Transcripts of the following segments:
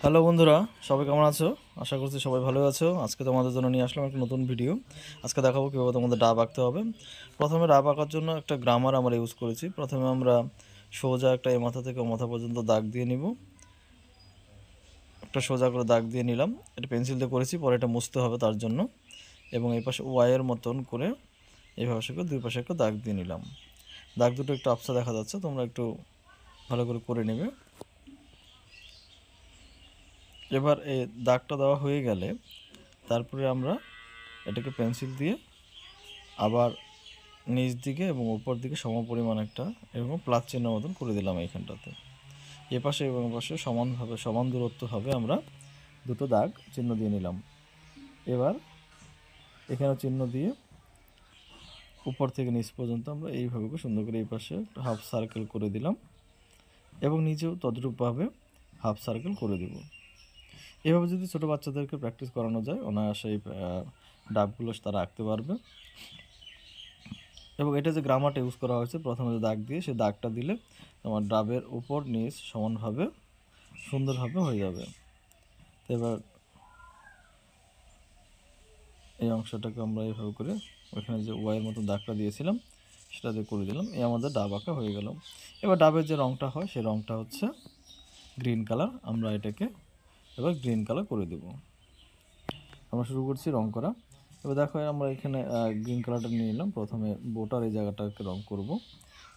Hello বন্ধুরা, সবাই কেমন আছো? আশা করছি সবাই ভালো আছো। আজকে তোমাদের জন্য নিয়ে আসলাম একটা নতুন ভিডিও। আজকে দেখাবো কীভাবে তোমাদের ডাব আঁকতে হবে। প্রথমে ডাব আঁকার জন্য একটা গ্রামার আমরা ইউজ করেছি। প্রথমে আমরা সোজা একটা এ মাথা থেকে ও মাথা পর্যন্ত দাগ দিয়ে নিব। একটা সোজা করে দাগ দিয়ে নিলাম, এটা পেন্সিল দিয়ে করেছি, পরে এটা মুছতে হবে তার জন্য। এবং এই পাশে ওয়াইয়ের মতন করে এইভাবে দুই পাশে একটা দাগ দিয়ে নিলাম। দাগ দুটো একটু আবছা দেখা যাচ্ছে, তোমরা একটু ভালো করে নেবে। এবার এই দাগটা দেওয়া হয়ে গেলে তারপরে আমরা এটাকে পেন্সিল দিয়ে আবার নিচ দিকে এবং উপর দিকে সমপরিমাণ একটা এরকম প্লাস চিহ্ন মতন করে দিলাম এইখানটাতে। এ পাশে এবং পাশে সমানভাবে সমান দূরত্ব হবে আমরা দুটো দাগ চিহ্ন দিয়ে নিলাম। এবার এখানে চিহ্ন দিয়ে উপর থেকে নিচ পর্যন্ত আমরা এইভাবে সুন্দর করে এই পাশে হাফ সার্কেল করে দিলাম এবং নিচেও তদ্রূপভাবে হাফ সার্কেল করে দেব। এভাবে যদি ছোটো বাচ্চাদেরকে প্র্যাকটিস করানো যায়, অনায়াসে এই ডাবগুলো তারা আঁকতে পারবে। এবং এটা যে গ্রামারটা ইউজ করা হয়েছে, প্রথমে যে দাগ দিয়ে সেই দাগটা দিলে তোমার ডাবের উপর নিচ সমানভাবে সুন্দরভাবে হয়ে যাবে। তো এবার এই অংশটাকে আমরা এইভাবে করে ওইখানে যে ওয়াইয়ের মতো দাগটা দিয়েছিলাম সেটা দিয়ে করে দিলাম। এই আমাদের ডাব আঁকা হয়ে গেল। এবার ডাবের যে রঙটা হয় সেই রঙটা হচ্ছে গ্রিন কালার। আমরা এটাকে এবার গ্রিন কালার করে দেব। আমরা শুরু করছি রং করা। এবার দেখো আমরা এখানে গ্রিন কালারটা নিয়ে নিলাম। প্রথমে বোটার এই জায়গাটাকে রং করব।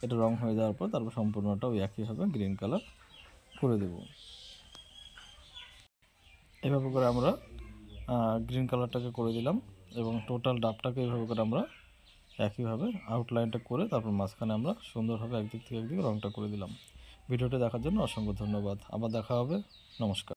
এটা রং হয়ে যাওয়ার পর তারপর সম্পূর্ণটাও একইভাবে গ্রিন কালার করে দেব। এভাবে করে আমরা গ্রিন কালারটাকে করে দিলাম এবং টোটাল ডাবটাকে এইভাবে করে আমরা একইভাবে আউটলাইনটা করে তারপর মাঝখানে আমরা সুন্দরভাবে একদিক থেকে একদিকে রংটা করে দিলাম। ভিডিওটি দেখার জন্য অসংখ্য ধন্যবাদ। আবার দেখা হবে। নমস্কার।